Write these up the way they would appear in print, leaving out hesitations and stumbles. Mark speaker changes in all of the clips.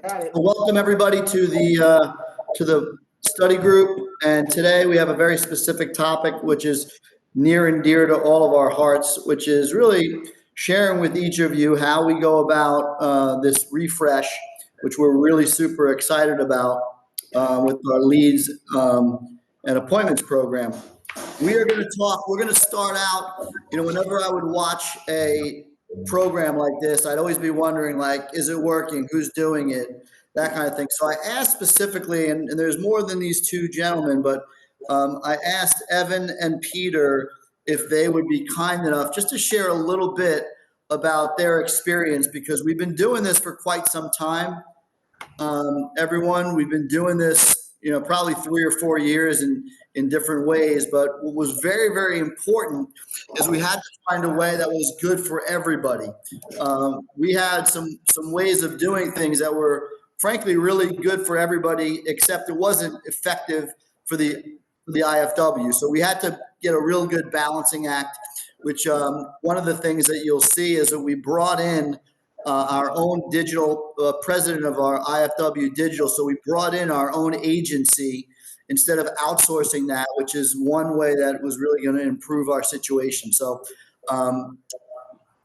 Speaker 1: Got it.
Speaker 2: Well, welcome everybody to the study group. And today we have a very specific topic, which is near and dear to all of our hearts, which is really sharing with each of you how we go about this refresh, which we're really super excited about with our leads and appointments program. We are going to talk. We're going to start out. Whenever I would watch a program like this, I'd always be wondering, like, is it working? Who's doing it? That kind of thing. So I asked specifically, and there's more than these two gentlemen, but I asked Evan and Peter if they would be kind enough just to share a little bit about their experience, because we've been doing this for quite some time. Everyone, we've been doing this, probably 3 or 4 years in different ways. But what was very, very important is we had to find a way that was good for everybody. We had some ways of doing things that were, frankly, really good for everybody, except it wasn't effective for the IFW. So we had to get a real good balancing act, which one of the things that you'll see is that we brought in our own digital president of our IFW digital. So we brought in our own agency instead of outsourcing that, which is one way that was really going to improve our situation. So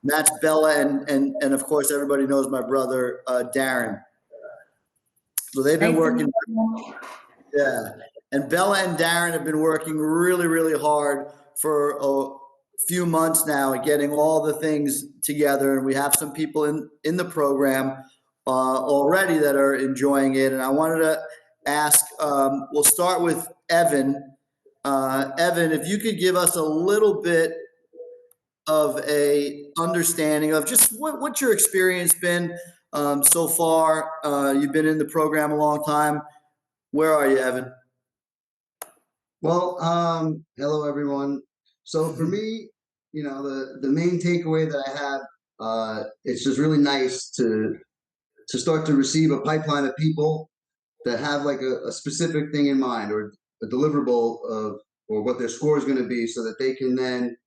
Speaker 2: that's Bella, and of course everybody knows my brother Darren. So they've been working. Yeah, and Bella and Darren have been working really, really hard for a few months now at getting all the things together, and we have some people in the program already that are enjoying it. And I wanted to ask, we'll start with Evan. Evan, if you could give us a little bit of a understanding of just what your experience been so far. You've been in the program a long time. Where are you, Evan?
Speaker 3: Well, hello everyone. So for me, the main takeaway that I have, it's just really nice to start to receive a pipeline of people that have like a specific thing in mind, or a deliverable of, or what their score is going to be, so that they can then,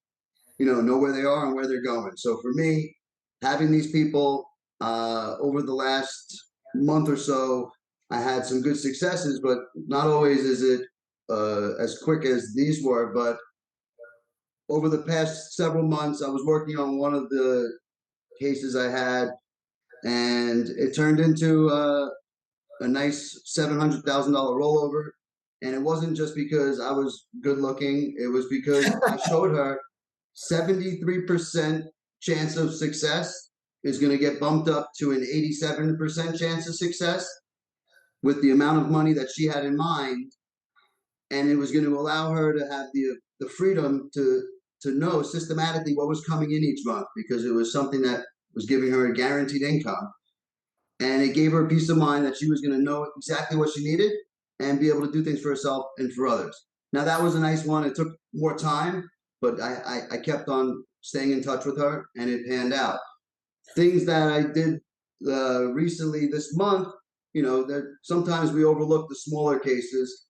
Speaker 3: know where they are and where they're going. So for me, having these people over the last month or so, I had some good successes, but not always is it as quick as these were. But over the past several months, I was working on one of the cases I had, and it turned into a nice $700,000 rollover. And it wasn't just because I was good looking. It was because I showed her 73% chance of success is going to get bumped up to an 87% chance of success with the amount of money that she had in mind. And it was going to allow her to have the freedom to know systematically what was coming in each month, because it was something that was giving her a guaranteed income. And it gave her a peace of mind that she was going to know exactly what she needed and be able to do things for herself and for others. Now, that was a nice one. It took more time, but I kept on staying in touch with her, and it panned out. Things that I did recently this month, that sometimes we overlook the smaller cases,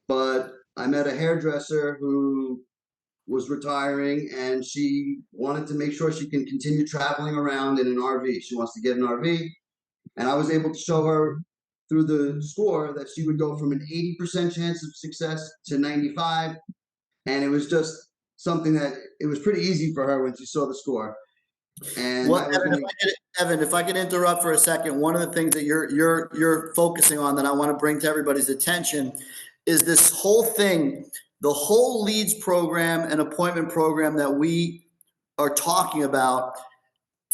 Speaker 3: but I met a hairdresser who was retiring, and she wanted to make sure she can continue traveling around in an RV. She wants to get an RV. And I was able to show her through the score that she would go from an 80% chance of success to 95. And it was just something that it was pretty easy for her when she saw the score. And
Speaker 2: well, Evan, if I could interrupt for a second, one of the things that you're focusing on that I want to bring to everybody's attention is this whole thing, the whole leads program and appointment program that we are talking about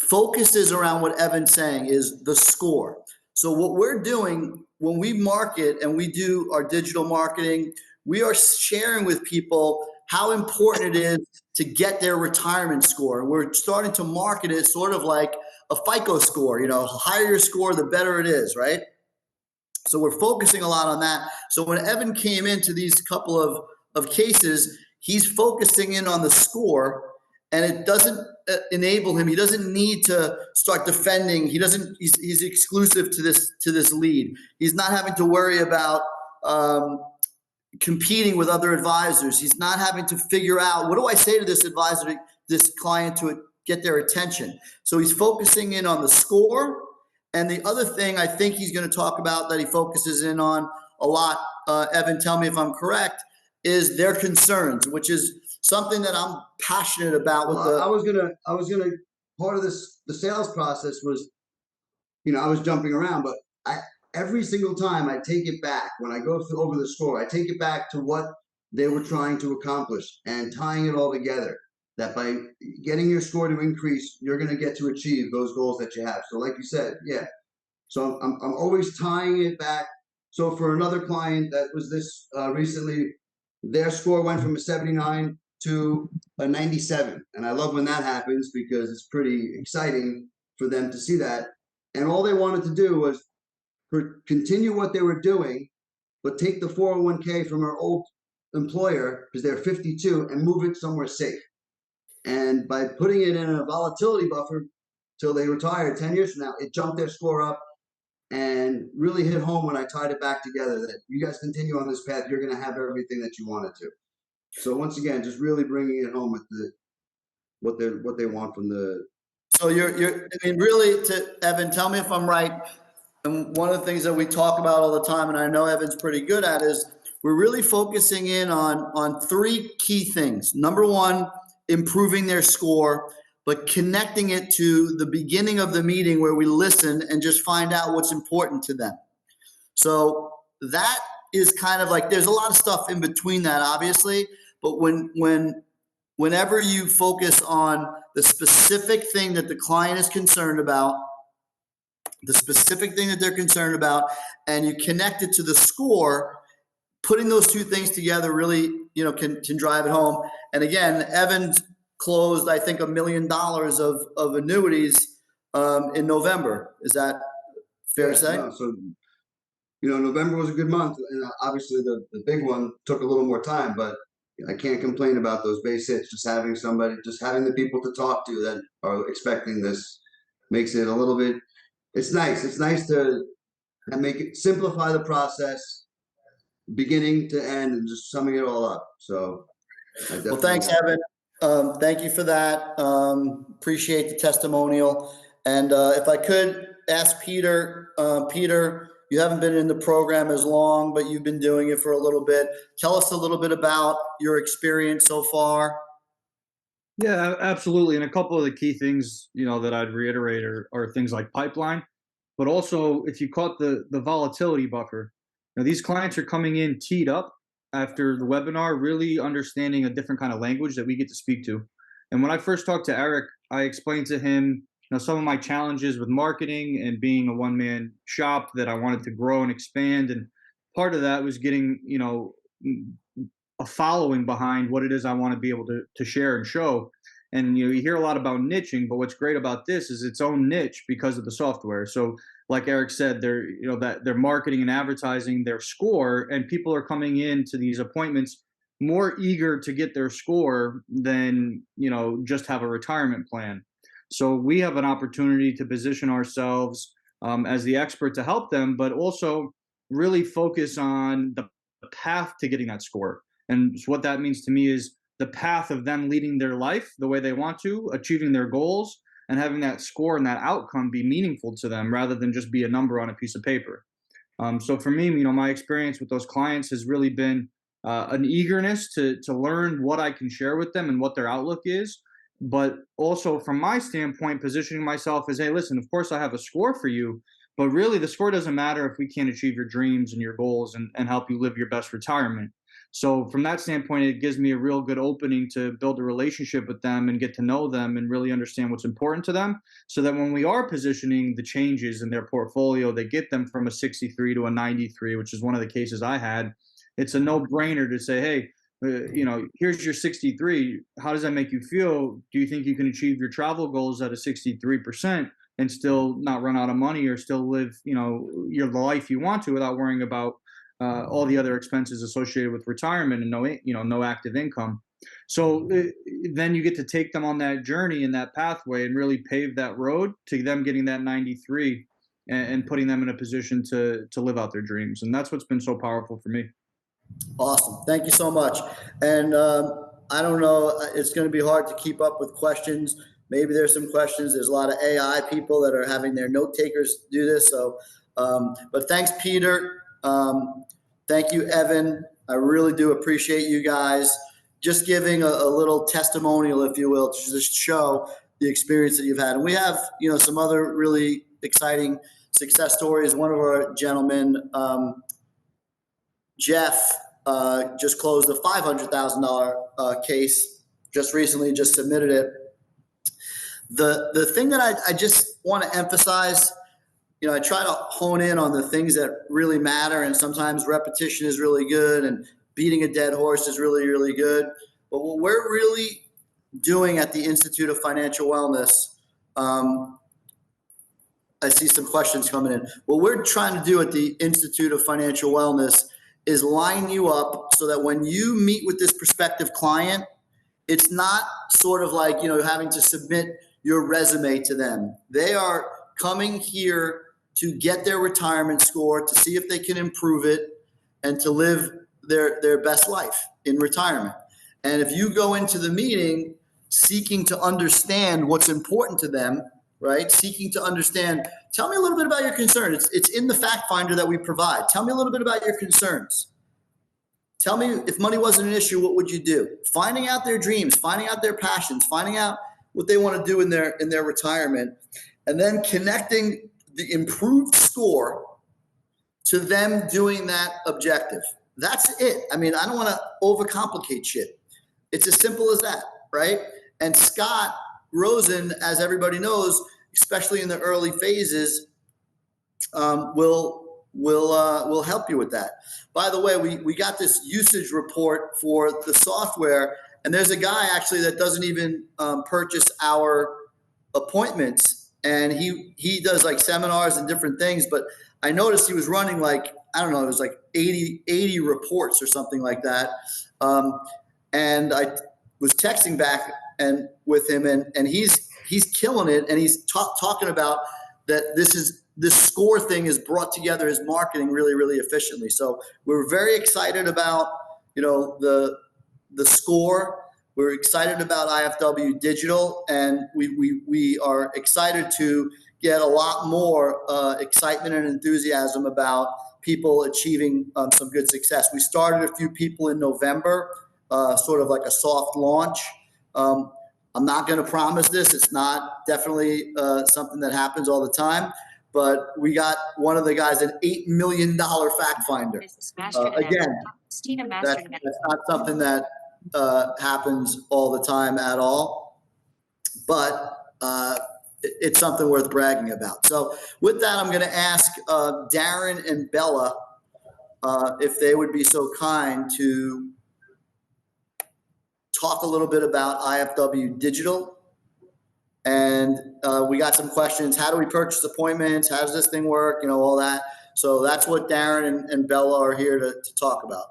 Speaker 2: focuses around what Evan's saying is the score. So what we're doing when we market and we do our digital marketing, we are sharing with people how important it is to get their retirement score. And we're starting to market it sort of like a FICO score, the higher your score, the better it is, right? So we're focusing a lot on that. So when Evan came into these couple of cases, he's focusing in on the score, and it doesn't enable him. He doesn't need to start defending. He's exclusive to this lead. He's not having to worry about competing with other advisors. He's not having to figure out, what do I say to this advisor, this client, to get their attention. So he's focusing in on the score, And the other thing I think he's going to talk about that he focuses in on a lot, Evan, tell me if I'm correct, is their concerns, which is something that I'm passionate about. With
Speaker 3: I was gonna. Part of the sales process was, I was jumping around, but every single time I take it back when I go over the score, I take it back to what they were trying to accomplish and tying it all together. That by getting your score to increase, you're going to get to achieve those goals that you have. So, like you said, yeah. So I'm always tying it back. So for another client that was this recently, their score went from a 79 to a 97, and I love when that happens because it's pretty exciting for them to see that. And all they wanted to do was continue what they were doing, but take the 401k from our old employer because they're 52 and move it somewhere safe. And by putting it in a volatility buffer till they retire 10 years from now, it jumped their score up and really hit home when I tied it back together that you guys continue on this path, you're going to have everything that you wanted to. So once again, just really bringing it home with what they want from the.
Speaker 2: So I mean, really, to Evan, tell me if I'm right. And one of the things that we talk about all the time, and I know Evan's pretty good at, is we're really focusing in on three key things. Number one, improving their score, but connecting it to the beginning of the meeting where we listen and just find out what's important to them. So that is kind of like, there's a lot of stuff in between that, obviously, but whenever you focus on the specific thing that the client is concerned about, the specific thing that they're concerned about, and you connect it to the score, putting those two things together really, can drive it home. And again, Evans closed, I think, $1 million of annuities in November. Is that fair to say?
Speaker 3: No, so, November was a good month, and obviously the big one took a little more time, but I can't complain about those base hits. Just having the people to talk to that are expecting this makes it a little bit. It's nice. It's nice to simplify the process, beginning to end, and just summing it all up. So,
Speaker 2: well, thanks, Evan. Thank you for that. Appreciate the testimonial. And if I could ask Peter, Peter, you haven't been in the program as long, but you've been doing it for a little bit. Tell us a little bit about your experience so far.
Speaker 1: Yeah, absolutely. And a couple of the key things, that I'd reiterate are things like pipeline, but also if you caught the volatility buffer, these clients are coming in teed up after the webinar, really understanding a different kind of language that we get to speak to. And when I first talked to Erik, I explained to him, some of my challenges with marketing and being a one-man shop that I wanted to grow and expand. And part of that was getting, a following behind what it is I want to be able to share and show. And you hear a lot about niching, but what's great about this is its own niche because of the software. So like Erik said, they're marketing and advertising their score, and people are coming into these appointments more eager to get their score than just have a retirement plan. So we have an opportunity to position ourselves as the expert to help them, but also really focus on the path to getting that score. And so what that means to me is the path of them leading their life the way they want to, achieving their goals, and having that score and that outcome be meaningful to them rather than just be a number on a piece of paper. So for me, my experience with those clients has really been an eagerness to learn what I can share with them and what their outlook is, but also from my standpoint, positioning myself as, hey, listen, of course I have a score for you, but really the score doesn't matter if we can't achieve your dreams and your goals and help you live your best retirement. So from that standpoint, it gives me a real good opening to build a relationship with them and get to know them and really understand what's important to them, so that when we are positioning the changes in their portfolio, they get them from a 63 to a 93, which is one of the cases I had. It's a no-brainer to say, hey, here's your 63. How does that make you feel? Do you think you can achieve your travel goals at a 63% and still not run out of money or still live, the life you want to without worrying about all the other expenses associated with retirement and no active income? So then you get to take them on that journey and that pathway and really pave that road to them getting that 93 and putting them in a position to live out their dreams. And that's what's been so powerful for me.
Speaker 2: Awesome. Thank you so much. And I don't know, it's going to be hard to keep up with questions maybe there's some questions. There's a lot of AI people that are having their note takers do this. So, but thanks, Peter. Thank you, Evan. I really do appreciate you guys just giving a little testimonial, if you will, to just show the experience that you've had. And we have, some other really exciting success stories. One of our gentlemen, Jeff, just closed a $500,000 case just recently, just submitted it. The thing that I just want to emphasize, I try to hone in on the things that really matter, and sometimes repetition is really good and beating a dead horse is really, really good. But what we're really doing at the Institute of Financial Wellness, I see some questions coming in. What we're trying to do at the Institute of Financial Wellness is line you up so that when you meet with this prospective client, it's not sort of like, having to submit your resume to them. They are coming here to get their retirement score, to see if they can improve it, and to live their best life in retirement. And if you go into the meeting seeking to understand what's important to them, right? Seeking to understand, tell me a little bit about your concerns. It's in the fact finder that we provide. Tell me a little bit about your concerns. Tell me, if money wasn't an issue, what would you do? Finding out their dreams, finding out their passions, finding out what they want to do in their retirement, and then connecting the improved score to them doing that objective. That's it. I mean, I don't want to overcomplicate shit. It's as simple as that, right? And Scott Rosen, as everybody knows, especially in the early phases, will help you with that. By the way, we got this usage report for the software, and there's a guy actually that doesn't even purchase our appointments, and he does like seminars and different things. But I noticed he was running like, I don't know, it was like 80 reports or something like that. And I was texting back and with him, and he's killing it, and he's talking about that this score thing is brought together his marketing really, really efficiently. So we're very excited about, the score. We're excited about IFW Digital, and we are excited to get a lot more excitement and enthusiasm about people achieving some good success. We started a few people in November, sort of like a soft launch. I'm not going to promise this. It's not definitely something that happens all the time. But we got one of the guys an $8 million fact finder. Again, that's not something that happens all the time at all, but it's something worth bragging about. So with that, I'm going to ask Darren and Bella if they would be so kind to talk a little bit about IFW Digital. And we got some questions. How do we purchase appointments? How does this thing work? All that. So that's what Darren and Bella are here to talk about.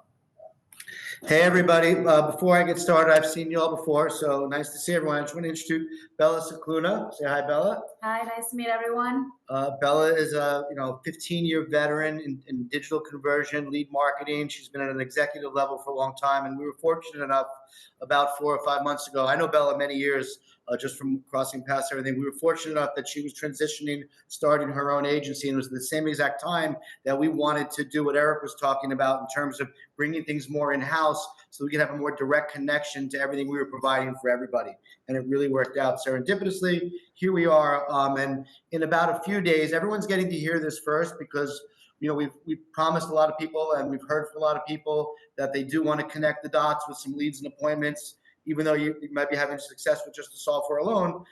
Speaker 4: Hey, everybody. Before I get started, I've seen you all before, so nice to see everyone. I just want to introduce Bella Cicluna. Say hi, Bella.
Speaker 5: Hi, nice to meet everyone.
Speaker 4: Bella is a 15-year veteran in digital conversion, lead marketing. She's been at an executive level for a long time, and we were fortunate enough about 4 or 5 months ago. I know Bella many years just from crossing paths, everything. We were fortunate enough that she was transitioning, starting her own agency, and it was the same exact time that we wanted to do what Erik was talking about in terms of bringing things more in-house so we could have a more direct connection to everything we were providing for everybody. And it really worked out serendipitously. Here we are, and in about a few days, everyone's getting to hear this first because we've promised a lot of people and we've heard from a lot of people that they do want to connect the dots with some leads and appointments, even though you might be having success with just the software alone.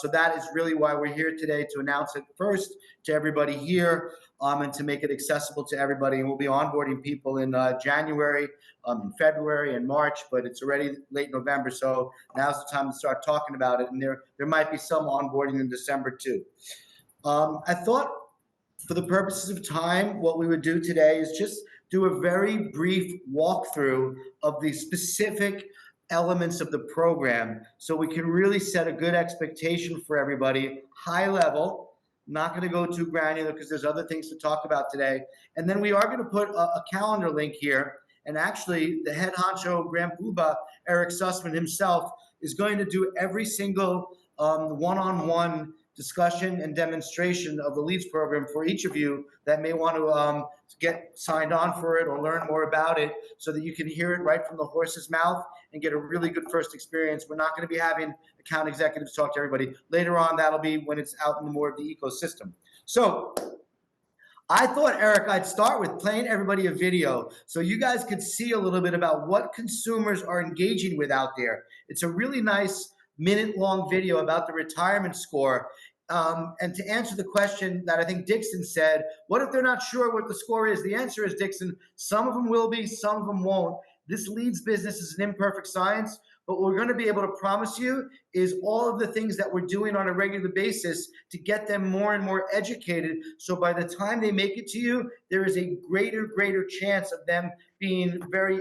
Speaker 4: So that is really why we're here today, to announce it first to everybody here and to make it accessible to everybody. And we'll be onboarding people in January, in February and March, but it's already late November. So now's the time to start talking about it. And there might be some onboarding in December too. I thought for the purposes of time, what we would do today is just do a very brief walkthrough of the specific elements of the program so we can really set a good expectation for everybody, high level. Not going to go too granular because there's other things to talk about today. And then we are going to put a calendar link here. And actually, the head honcho, Grand Poobah, Erik Sussman himself, is going to do every single one-on-one discussion and demonstration of the leads program for each of you that may want to get signed on for it or learn more about it, so that you can hear it right from the horse's mouth and get a really good first experience. We're not going to be having account executives talk to everybody. Later on, that'll be when it's out in more of the ecosystem. So I thought, Eric, I'd start with playing everybody a video so you guys could see a little bit about what consumers are engaging with out there. It's a really nice minute-long video about the retirement score. And to answer the question that I think Dixon said, what if they're not sure what the score is? The answer is, Dixon, some of them will be, some of them won't. This leads business is an imperfect science, but what we're going to be able to promise you is all of the things that we're doing on a regular basis to get them more and more educated. So by the time they make it to you, there is a greater chance of them being very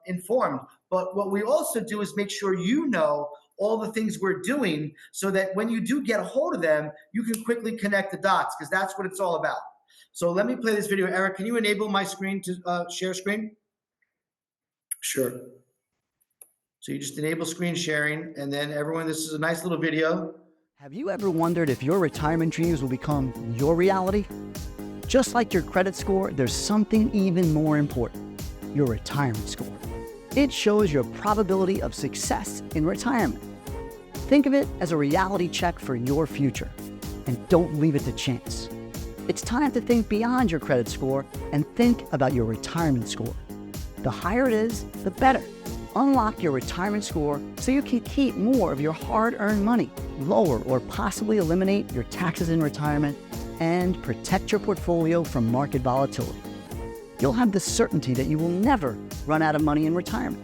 Speaker 4: informed. But what we also do is make sure you know all the things we're doing, so that when you do get a hold of them, you can quickly connect the dots, because that's what it's all about. So let me play this video. Eric, can you enable my screen to share screen?
Speaker 2: Sure.
Speaker 4: So you just enable screen sharing, and then everyone, this is a nice little video.
Speaker 5: Have you ever wondered if your retirement dreams will become your reality? Just like your credit score, there's something even more important: your retirement score. It shows your probability of success in retirement. Think of it as a reality check for your future, and don't leave it to chance. It's time to think beyond your credit score and think about your retirement score. The higher it is, the better. Unlock your retirement score so you can keep more of your hard-earned money, lower or possibly eliminate your taxes in retirement, and protect your portfolio from market volatility. You'll have the certainty that you will never run out of money in retirement.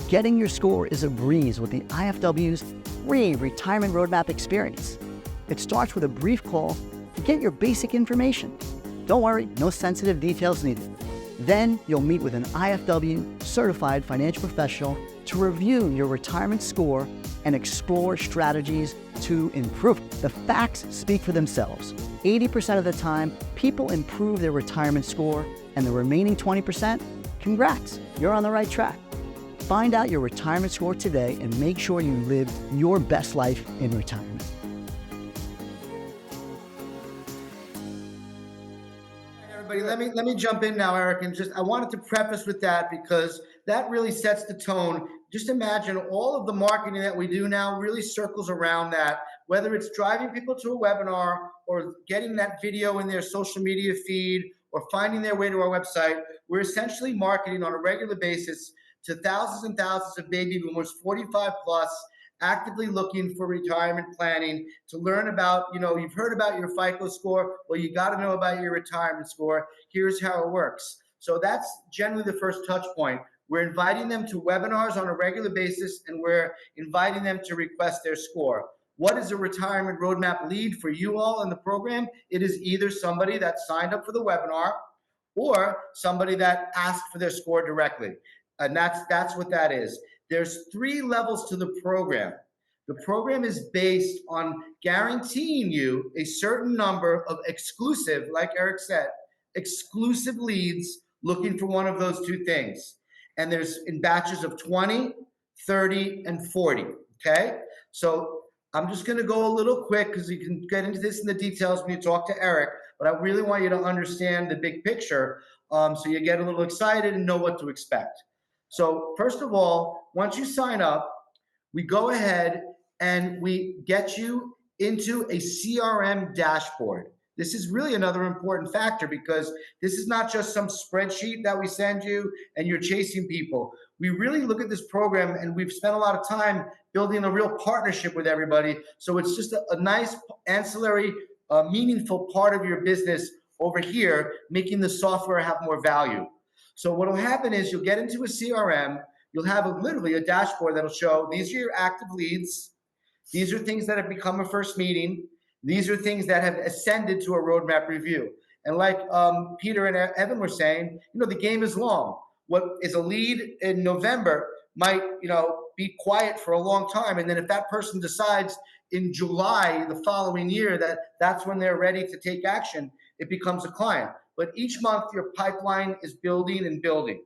Speaker 5: Getting your score is a breeze with the IFW's free retirement roadmap experience. It starts with a brief call to get your basic information. Don't worry, no sensitive details needed. Then you'll meet with an IFW certified financial professional to review your retirement score and explore strategies to improve it. The facts speak for themselves. 80% of the time, people improve their retirement score, and the remaining 20%, congrats, you're on the right track. Find out your retirement score today and make sure you live your best life in retirement.
Speaker 4: Everybody, let me jump in now, Eric, and I wanted to preface with that, because that really sets the tone. Just imagine all of the marketing that we do now really circles around that, whether it's driving people to a webinar or getting that video in their social media feed or finding their way to our website. We're essentially marketing on a regular basis to thousands and thousands of baby boomers, 45 plus, actively looking for retirement planning, to learn about, you've heard about your FICO score. Well, you got to know about your retirement score. Here's how it works. So that's generally the first touch point. We're inviting them to webinars on a regular basis, and we're inviting them to request their score. What is a retirement roadmap lead for you all in the program? It is either somebody that signed up for the webinar or somebody that asked for their score directly. And that's what that is. There's 3 levels to the program. The program is based on guaranteeing you a certain number of exclusive, like Eric said, exclusive leads looking for one of those 2 things. And there's in batches of 20, 30, and 40, okay? So I'm just gonna go a little quick, because you can get into this in the details when you talk to Eric, but I really want you to understand the big picture, so you get a little excited and know what to expect. So first of all, once you sign up, we go ahead and we get you into a CRM dashboard. This is really another important factor, because this is not just some spreadsheet that we send you and you're chasing people. We really look at this program, and we've spent a lot of time building a real partnership with everybody. So it's just a nice ancillary, meaningful part of your business over here, making the software have more value. So what will happen is you'll get into a CRM, you'll have literally a dashboard that'll show these are your active leads, these are things that have become a first meeting, these are things that have ascended to a roadmap review. And like Peter and Evan were saying, the game is long. What is a lead in November might, be quiet for a long time. And then if that person decides in July the following year that that's when they're ready to take action, it becomes a client. But each month your pipeline is building and building.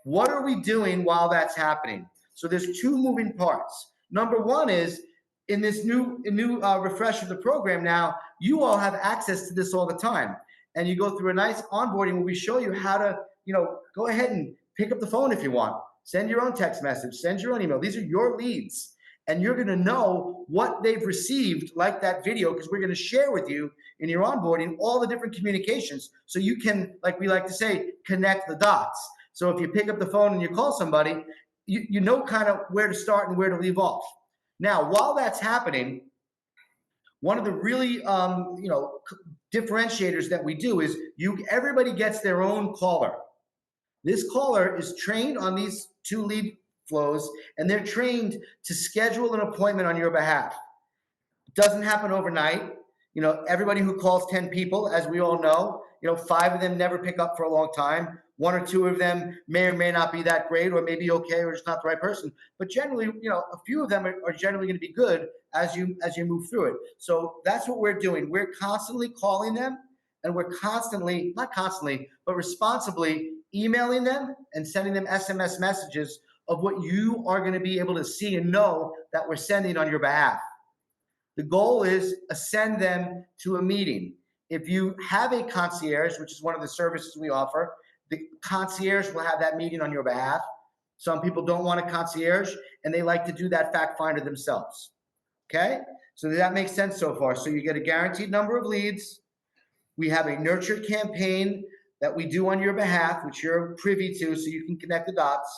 Speaker 4: What are we doing while that's happening? So there's 2 moving parts. Number one is, in this new refresh of the program now, you all have access to this all the time. And you go through a nice onboarding where we show you how to, go ahead and pick up the phone if you want. Send your own text message, send your own email. These are your leads. And you're going to know what they've received, like that video, because we're going to share with you in your onboarding all the different communications. So you can, like we like to say, connect the dots. So if you pick up the phone and you call somebody, you know kind of where to start and where to leave off. Now, while that's happening, one of the really differentiators that we do is everybody gets their own caller. This caller is trained on these 2 lead flows, and they're trained to schedule an appointment on your behalf. It doesn't happen overnight. Everybody who calls 10 people, as we all know, 5 of them never pick up for a long time. 1 or 2 of them may or may not be that great, or maybe okay, or just not the right person. But generally, a few of them are generally going to be good as you move through it. So that's what we're doing. We're constantly calling them, and we're constantly, not constantly, but responsibly emailing them and sending them SMS messages of what you are going to be able to see and know that we're sending on your behalf. The goal is to send them to a meeting. If you have a concierge, which is one of the services we offer, the concierge will have that meeting on your behalf. Some people don't want a concierge, and they like to do that fact finder themselves. Okay? So that makes sense so far. So you get a guaranteed number of leads. We have a nurture campaign that we do on your behalf, which you're privy to, so you can connect the dots.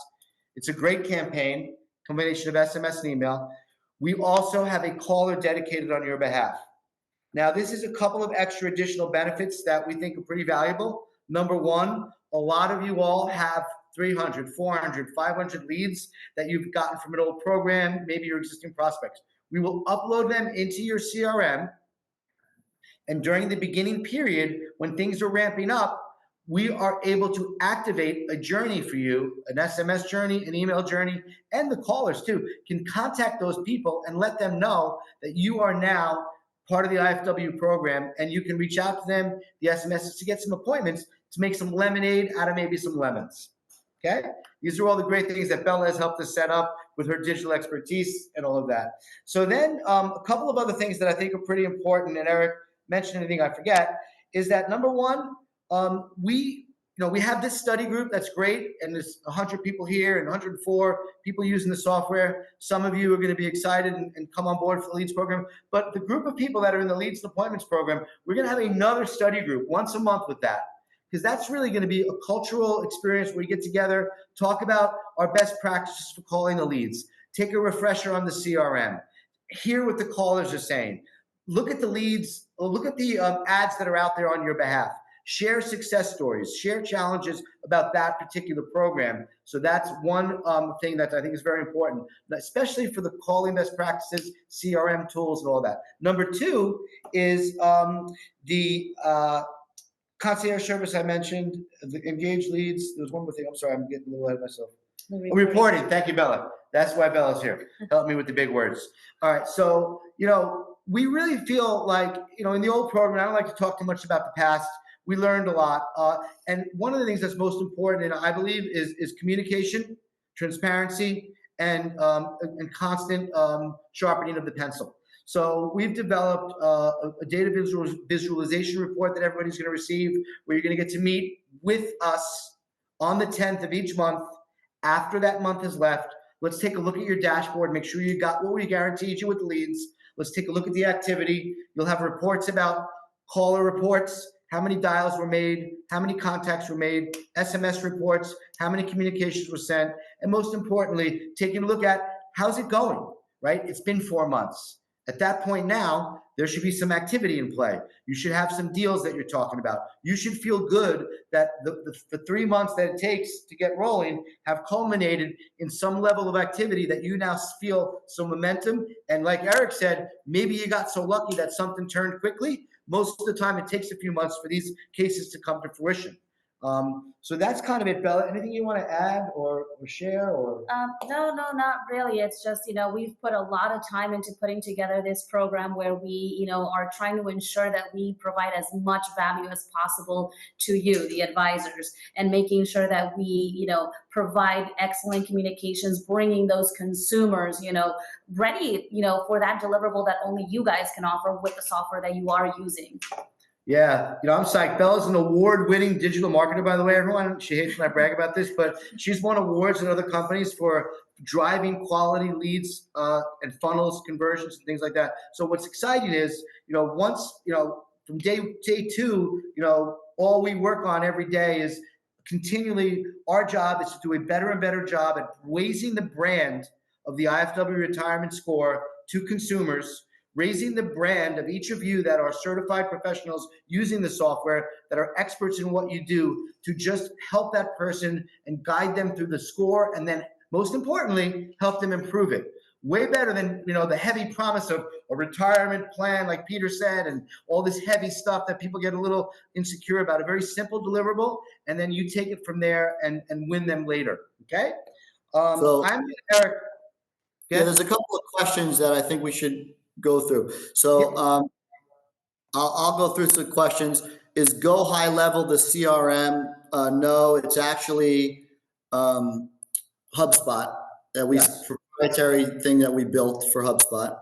Speaker 4: It's a great campaign, combination of SMS and email. We also have a caller dedicated on your behalf. Now, this is a couple of extra additional benefits that we think are pretty valuable. Number one, a lot of you all have 300, 400, 500 leads that you've gotten from an old program, maybe your existing prospects. We will upload them into your CRM. And during the beginning period, when things are ramping up, we are able to activate a journey for you, an SMS journey, an email journey, and the callers too can contact those people and let them know that you are now part of the IFW program, and you can reach out to them, the SMS, to get some appointments to make some lemonade out of maybe some lemons. Okay? These are all the great things that Bella has helped us set up with her digital expertise and all of that. So then a couple of other things that I think are pretty important, and Erik mentioned anything I forget, is that number one, we have this study group that's great, and there's 100 people here and 104 people using the software. Some of you are going to be excited and come on board for the Leads program. But the group of people that are in the Leads and Appointments program, we're going to have another study group once a month with that, because that's really going to be a cultural experience where we get together, talk about our best practices for calling the leads, take a refresher on the CRM, hear what the callers are saying, look at the leads, or look at the ads that are out there on your behalf. Share success stories, share challenges about that particular program. So that's one thing that I think is very important, especially for the calling best practices, CRM tools, and all that. Number two is the concierge service I mentioned, the engaged leads. There's one more thing. I'm sorry, I'm getting a little ahead of myself. Reporting. Thank you, Bella. That's why Bella's here. Help me with the big words. All right. So, we really feel like, in the old program, I don't like to talk too much about the past. We learned a lot. And one of the things that's most important, and I believe, is communication, transparency, and constant sharpening of the pencil. So we've developed a data visualization report that everybody's going to receive, where you're going to get to meet with us on the 10th of each month. After that month is left, let's take a look at your dashboard, make sure you got what we guaranteed you with the leads. Let's take a look at the activity. You'll have reports about caller reports, how many dials were made, how many contacts were made, SMS reports, how many communications were sent, and most importantly, taking a look at how's it going, right? It's been 4 months. At that point now, there should be some activity in play. You should have some deals that you're talking about. You should feel good that the 3 months that it takes to get rolling have culminated in some level of activity that you now feel some momentum. And like Erik said, maybe you got so lucky that something turned quickly. Most of the time, it takes a few months for these cases to come to fruition. So that's kind of it, Bella. Anything you want to add or share or?
Speaker 6: No, not really. It's just, we've put a lot of time into putting together this program where we, are trying to ensure that we provide as much value as possible to you, the advisors, and making sure that we, provide excellent communications, bringing those consumers, ready, for that deliverable that only you guys can offer with the software that you are using.
Speaker 4: Yeah, I'm psyched. Bella's an award-winning digital marketer, by the way, everyone. She hates when I brag about this, but she's won awards in other companies for driving quality leads and funnels, conversions, and things like that. So what's exciting is, once, from day two, all we work on every day is continually, our job is to do a better and better job at raising the brand of the IFW retirement score to consumers, raising the brand of each of you that are certified professionals using the software, that are experts in what you do, to just help that person and guide them through the score, and then most importantly, help them improve it. Way better than, the heavy promise of a retirement plan, like Peter said, and all this heavy stuff that people get a little insecure about. A very simple deliverable, and then you take it from there and win them later, okay?
Speaker 2: So
Speaker 4: I'm Eric.
Speaker 2: yeah, there's a couple of questions that I think we should go through. So I'll go through some questions. Is Go High Level the CRM? No, it's actually HubSpot, that we proprietary thing that we built for HubSpot.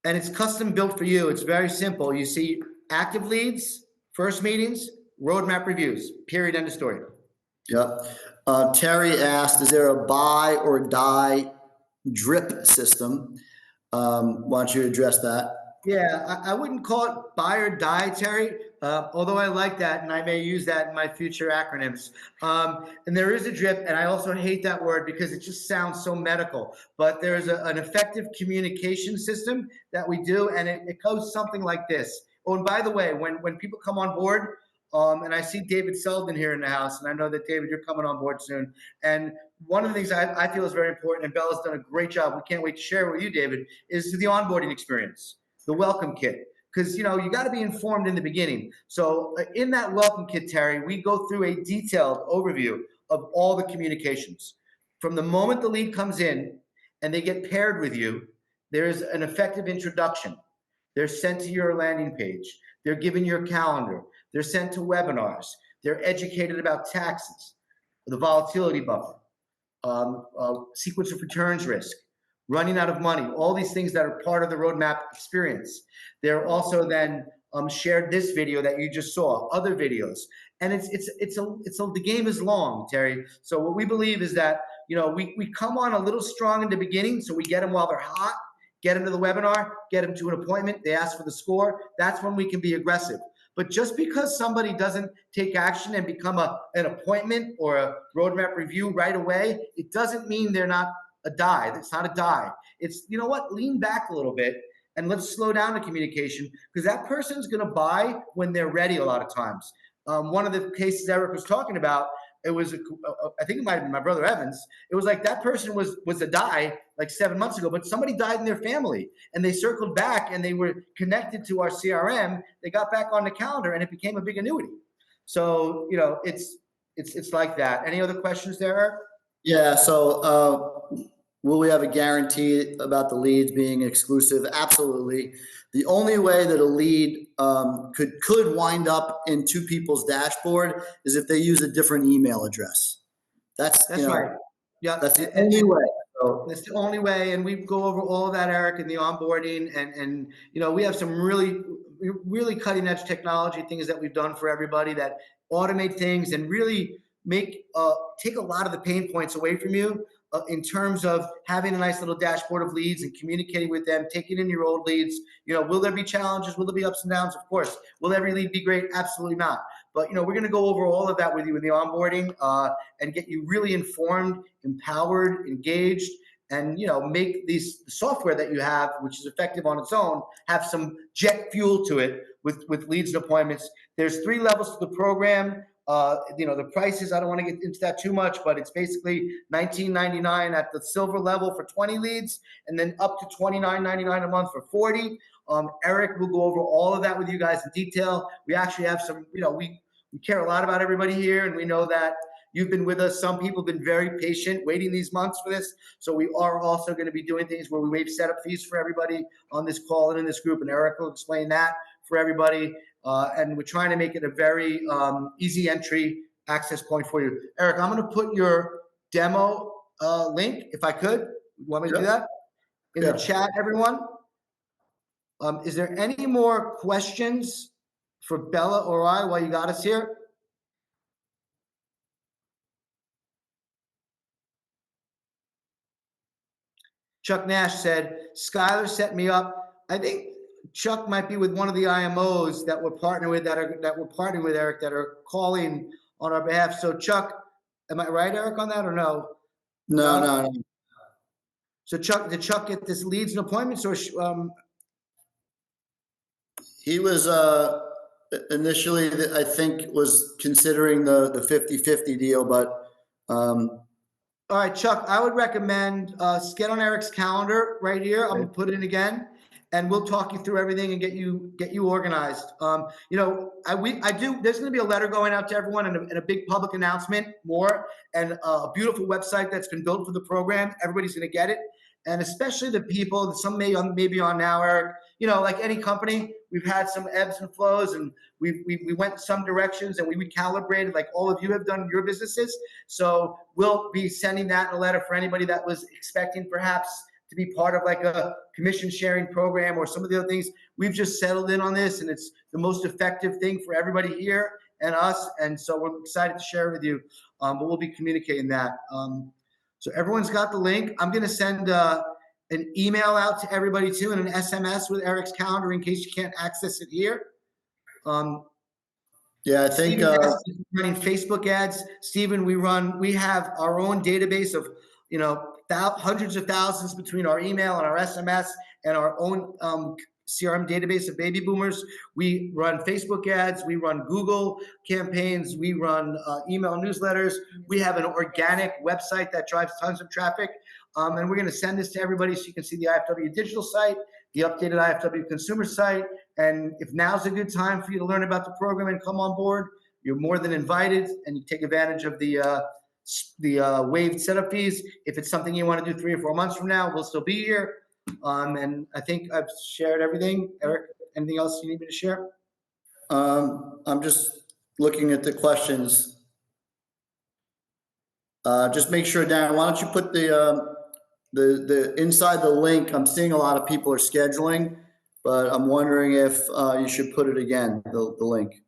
Speaker 4: And it's custom built for you. It's very simple. You see active leads, first meetings, roadmap reviews, period, end of story.
Speaker 2: Yep. Terry asked, is there a buy or die drip system? Why don't you address that?
Speaker 4: Yeah, I wouldn't call it buy or die, Terry, although I like that, and I may use that in my future acronyms. And there is a drip, and I also hate that word because it just sounds so medical. But there's an effective communication system that we do, and it goes something like this. Oh, and by the way, when people come on board, and I see David Sullivan here in the house, and I know that, David, you're coming on board soon. And one of the things I feel is very important, and Bella's done a great job, we can't wait to share with you, David, is the onboarding experience. The welcome kit, because you got to be informed in the beginning. So in that welcome kit, Terry, we go through a detailed overview of all the communications. From the moment the lead comes in and they get paired with you, there's an effective introduction. They're sent to your landing page. They're given your calendar. They're sent to webinars. They're educated about taxes, the volatility buffer, sequence of returns risk, running out of money, all these things that are part of the roadmap experience. They're also then shared this video that you just saw, other videos, and the game is long, Terry. So what we believe is that we come on a little strong in the beginning, so we get them while they're hot, get them to the webinar, get them to an appointment. They ask for the score. That's when we can be aggressive. But just because somebody doesn't take action and become an appointment or a roadmap review right away, it doesn't mean they're not a die. It's not a die. It's, lean back a little bit and let's slow down the communication, because that person's going to buy when they're ready a lot of times. One of the cases Erik was talking about, it was, I think it might have been my brother Evans. It was like that person was a die like 7 months ago, but somebody died in their family and they circled back and they were connected to our CRM. They got back on the calendar and it became a big annuity. So, it's like that. Any other questions there, Erik?
Speaker 2: Yeah. So, will we have a guarantee about the leads being exclusive? Absolutely. The only way that a lead could wind up in two people's dashboard is if they use a different email address. That's
Speaker 4: right. Yeah,
Speaker 2: that's the only way. So,
Speaker 4: that's the only way, and we go over all of that, Erik, in the onboarding, and we have some really cutting edge technology things that we've done for everybody that automate things and really take a lot of the pain points away from you in terms of having a nice little dashboard of leads and communicating with them, taking in your old leads. Will there be challenges? Will there be ups and downs? Of course. Will every lead be great? Absolutely not. But we're going to go over all of that with you in the onboarding and get you really informed, empowered, engaged, and make the software that you have, which is effective on its own, have some jet fuel to it with leads and appointments. There's 3 levels to the program. The prices, I don't want to get into that too much, but it's basically $19.99 at the silver level for 20 leads, and then up to $29.99 a month for 40. Erik will go over all of that with you guys in detail. We actually have some, We care a lot about everybody here, and we know that you've been with us. Some people have been very patient, waiting these months for this. So we are also going to be doing things where we waive setup fees for everybody on this call and in this group, and Erik will explain that for everybody. And we're trying to make it a very easy entry access point for you. Erik, I'm going to put your demo link, if I could. You want me to do that? In the chat, everyone. Is there any more questions for Bella or I while you got us here? Chuck Nash said, Skylar set me up. I think Chuck might be with one of the IMOs that we're partnering with that we're partnering with Erik that are calling on our behalf. So Chuck, am I right, Erik, on that or no?
Speaker 2: No.
Speaker 4: So Chuck, did Chuck get this leads and appointments or
Speaker 2: He was initially, I think, was considering the 50-50 deal, but
Speaker 4: all right, Chuck, I would recommend get on Erik's calendar right here. I'm gonna put it in again, and we'll talk you through everything and get you organized. You know, there's gonna be a letter going out to everyone and a big public announcement more, and a beautiful website that's been built for the program. Everybody's gonna get it. And especially the people that some may be on now, Erik, you know, like any company, we've had some ebbs and flows, and we went some directions, and we recalibrated like all of you have done in your businesses. So we'll be sending that in a letter for anybody that was expecting perhaps to be part of like a commission sharing program or some of the other things. We've just settled in on this, and it's the most effective thing for everybody here and us. And so we're excited to share it with you, but we'll be communicating that. So everyone's got the link. I'm going to send an email out to everybody too, and an SMS with Erik's calendar in case you can't access it here.
Speaker 2: yeah, I think
Speaker 4: Running Facebook ads. Stephen, we have our own database of, you know, hundreds of thousands between our email and our SMS and our own CRM database of baby boomers. We run Facebook ads, we run Google campaigns, we run email newsletters. We have an organic website that drives tons of traffic. And we're going to send this to everybody so you can see the IFW digital site, the updated IFW consumer site. And if now's a good time for you to learn about the program and come on board, you're more than invited, and you take advantage of the waived setup fees. If it's something you want to do 3 or 4 months from now, we'll still be here. And I think I've shared everything. Erik, anything else you need me to share?
Speaker 2: I'm just looking at the questions. Just make sure, Darren, why don't you put the inside the link? I'm seeing a lot of people are scheduling, but I'm wondering if you should put it again, the link.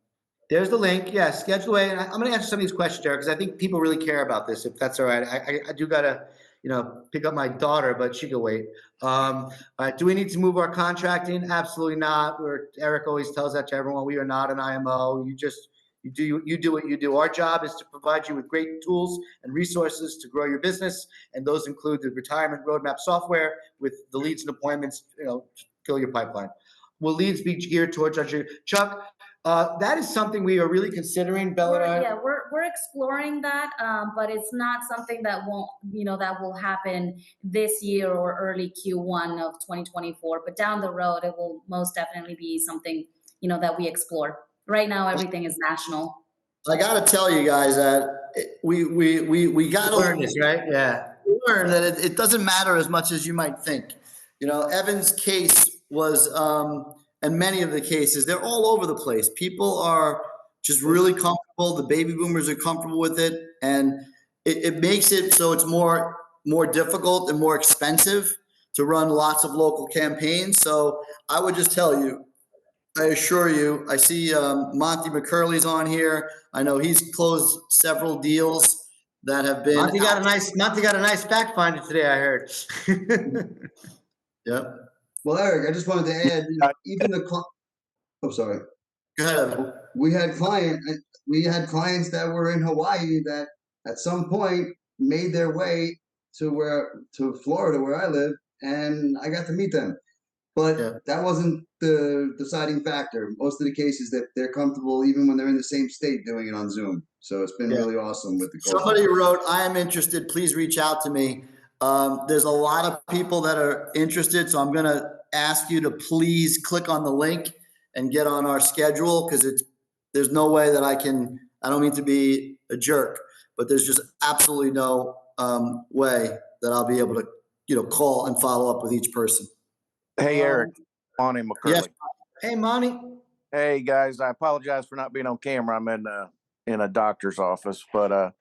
Speaker 4: There's the link. Yeah, schedule away. And I'm going to answer some of these questions, Erik, because I think people really care about this, if that's all right. I do got to, you know, pick up my daughter, but she can wait. Do we need to move our contracting? Absolutely not. Erik always tells that to everyone. We are not an IMO. You do what you do. Our job is to provide you with great tools and resources to grow your business, and those include the retirement roadmap software with the leads and appointments, you know, to fill your pipeline. Will leads be geared towards our Chuck? That is something we are really considering, Bella.
Speaker 6: We're exploring that, but it's not something that will happen this year or early Q1 of 2024. But down the road, it will most definitely be something, you know, that we explore. Right now, everything is national.
Speaker 2: I got to tell you guys that we got to
Speaker 4: learn this, right? Yeah,
Speaker 2: learn that it doesn't matter as much as you might think. You know, Evan's case was. And many of the cases, they're all over the place. People are just really comfortable. The baby boomers are comfortable with it. And it makes it so it's more difficult and more expensive to run lots of local campaigns. So I would just tell you, I assure you, I see Monty McCurley's on here. I know he's closed several deals that have been.
Speaker 4: Monty got a nice fact finder today, I heard.
Speaker 2: Yep.
Speaker 3: Well, Erik, I just wanted to add, you know, even sorry.
Speaker 2: Go ahead.
Speaker 3: We had clients that were in Hawaii that at some point made their way to Florida where I live, and I got to meet them. But that wasn't the deciding factor. Most of the cases that they're comfortable even when they're in the same state doing it on Zoom. So it's been really awesome with the culture.
Speaker 2: Somebody wrote, I am interested, please reach out to me. There's a lot of people that are interested, so I'm going to ask you to please click on the link and get on our schedule, because there's no way that I don't mean to be a jerk, but there's just absolutely no way that I'll be able to, call and follow up with each person.
Speaker 7: Hey, Eric, Monty
Speaker 2: Yes.
Speaker 7: McCurley.
Speaker 4: Hey, Monty.
Speaker 7: Hey, guys, I apologize for not being on camera. I'm in a doctor's office, but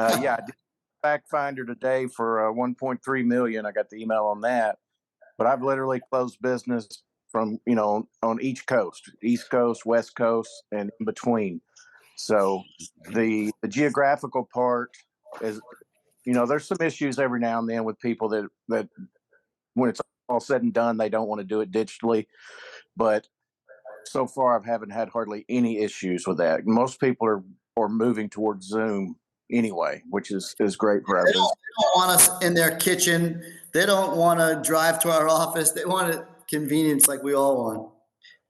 Speaker 7: yeah, I did fact finder today for 1.3 million. I got the email on that, but I've literally closed business from on each coast, East Coast, West Coast, and in between. So the geographical part is, there's some issues every now and then with people that when it's all said and done, they don't want to do it digitally. But so far, I haven't had hardly any issues with that. Most people are moving towards Zoom anyway, which is great for our
Speaker 2: They
Speaker 7: business.
Speaker 2: don't want us in their kitchen. They don't want to drive to our office. They want it convenience like we all want.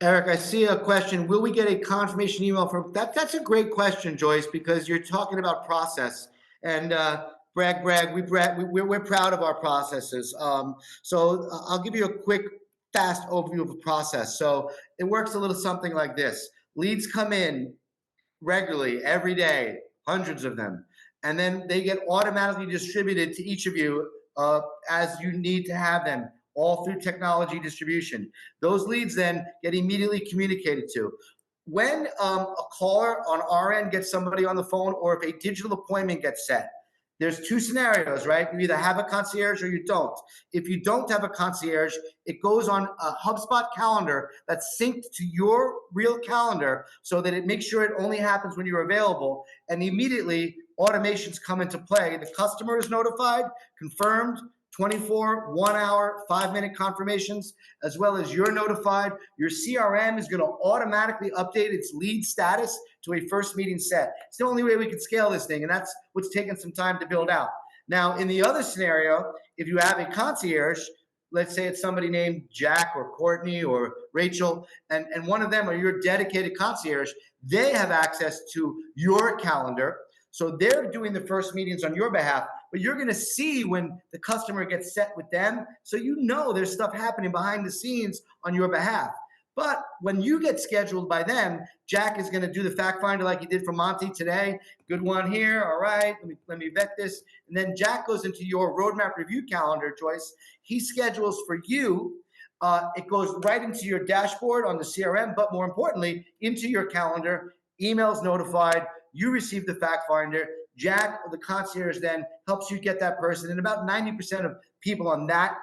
Speaker 4: Eric, I see a question. Will we get a confirmation email from that? That's a great question, Joyce, because you're talking about process. And brag, we're proud of our processes. So I'll give you a quick, fast overview of a process. So it works a little something like this. Leads come in regularly every day, hundreds of them, and then they get automatically distributed to each of you as you need to have them, all through technology distribution. Those leads then get immediately communicated to. When a caller on our end gets somebody on the phone, or if a digital appointment gets set, there's two scenarios, right? You either have a concierge or you don't. If you don't have a concierge, it goes on a HubSpot calendar that's synced to your real calendar so that it makes sure it only happens when you're available. And immediately, automations come into play. The customer is notified, confirmed, 24, 1 hour, 5-minute confirmations, as well as you're notified. Your CRM is going to automatically update its lead status to a first meeting set. It's the only way we can scale this thing, and that's what's taken some time to build out. Now, in the other scenario, if you have a concierge, let's say it's somebody named Jack or Courtney or Rachel, and one of them are your dedicated concierge, they have access to your calendar. So they're doing the first meetings on your behalf, but you're going to see when the customer gets set with them. So there's stuff happening behind the scenes on your behalf. But when you get scheduled by them, Jack is going to do the fact finder like he did for Monty today. Good one here. All right, let me vet this. And then Jack goes into your roadmap review calendar, Joyce. He schedules for you. It goes right into your dashboard on the CRM, but more importantly, into your calendar. Emails notified. You receive the fact finder. Jack, the concierge, then helps you get that person. And about 90% of people on that,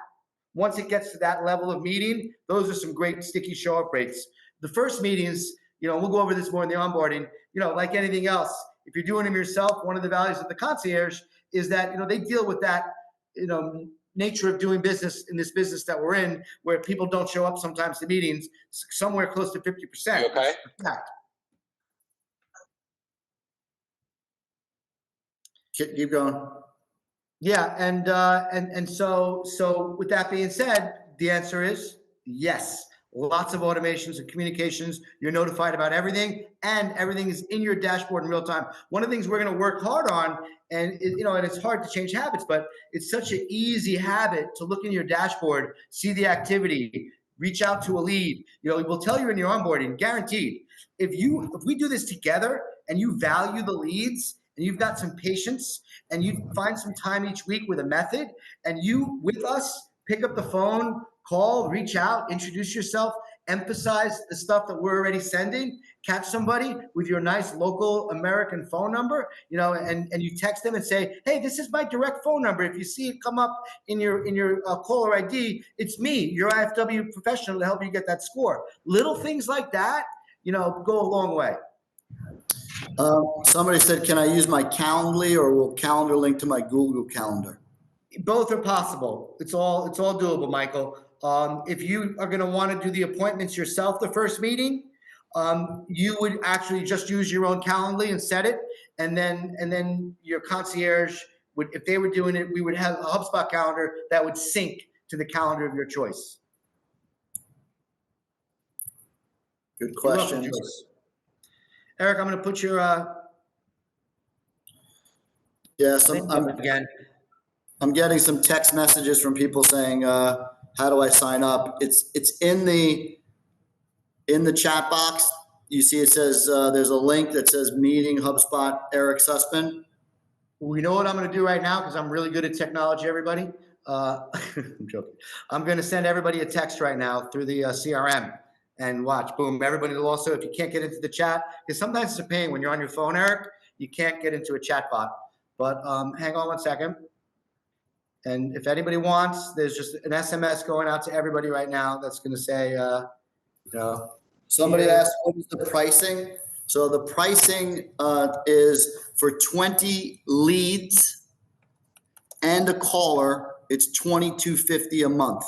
Speaker 4: once it gets to that level of meeting, those are some great sticky show up rates. The first meetings, we'll go over this more in the onboarding, like anything else. If you're doing them yourself, one of the values of the concierge is that, they deal with that, nature of doing business in this business that we're in, where people don't show up sometimes to meetings, somewhere close to 50%.
Speaker 8: You okay?
Speaker 2: Keep going.
Speaker 4: Yeah, and so with that being said, the answer is yes. Lots of automations and communications. You're notified about everything, and everything is in your dashboard in real time. One of the things we're going to work hard on, and it's hard to change habits, but it's such an easy habit to look in your dashboard, see the activity, reach out to a lead. We'll tell you in your onboarding, guaranteed. If we do this together and you value the leads, and you've got some patience, and you find some time each week with a method, and you, with us, pick up the phone, call, reach out, introduce yourself, emphasize the stuff that we're already sending, catch somebody with your nice local American phone number, and you text them and say, hey, this is my direct phone number. If you see it come up in your caller ID, it's me, your IFW professional, to help you get that score. Little things like that, go a long way.
Speaker 2: Somebody said, can I use my Calendly, or will Calendar link to my Google Calendar?
Speaker 4: Both are possible. It's all doable, Michael. If you are going to want to do the appointments yourself, the first meeting, you would actually just use your own Calendly and set it, and then your concierge would, if they were doing it, we would have a HubSpot calendar that would sync to the calendar of your choice.
Speaker 2: Good question.
Speaker 4: Eric, I'm going to put your
Speaker 2: Yes,
Speaker 4: again.
Speaker 2: I'm getting some text messages from people saying, how do I sign up? It's in the chat box. you see it says, there's a link that says meeting HubSpot Erik Sussman.
Speaker 4: We know what I'm going to do right now because I'm really good at technology, everybody. I'm joking. I'm going to send everybody a text right now through the CRM and watch. Boom. Everybody will also, if you can't get into the chat, because sometimes it's a pain when you're on your phone, Erik, you can't get into a chat bot. But hang on one second. And if anybody wants, there's just an SMS going out to everybody right now that's going to say,
Speaker 2: Somebody asked, what is the pricing? So the pricing is for 20 leads and a caller, it's $22.50 a month.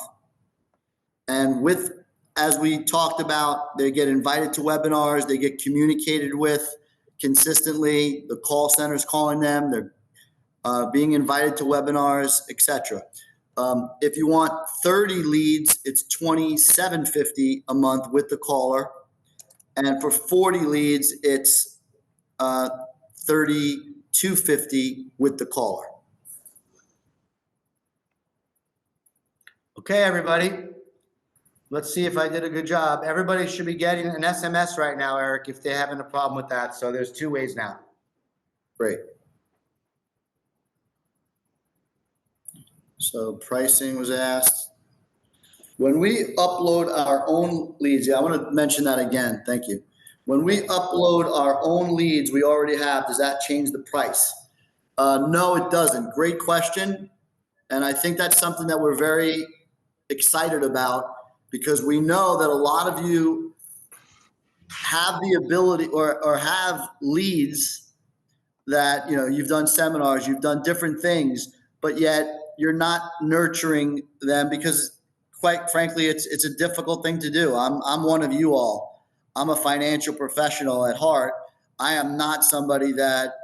Speaker 2: And with, as we talked about, they get invited to webinars, they get communicated with consistently, the call center's calling them, they're being invited to webinars, etc. If you want 30 leads, it's $27.50 a month with the caller. And for 40 leads, it's $32.50 with the caller.
Speaker 4: okay, everybody, let's see if I did a good job. Everybody should be getting an SMS right now, Erik, if they're having a problem with that. So there's two ways now.
Speaker 2: Great. So pricing was asked. When we upload our own leads, I want to mention that again. Thank you. When we upload our own leads we already have, does that change the price? No, it doesn't. Great question. And I think that's something that we're very excited about because we know that a lot of you have the ability or have leads that, you've done seminars, you've done different things, but yet you're not nurturing them because quite frankly, it's a difficult thing to do. I'm one of you all. I'm a financial professional at heart. I am not somebody that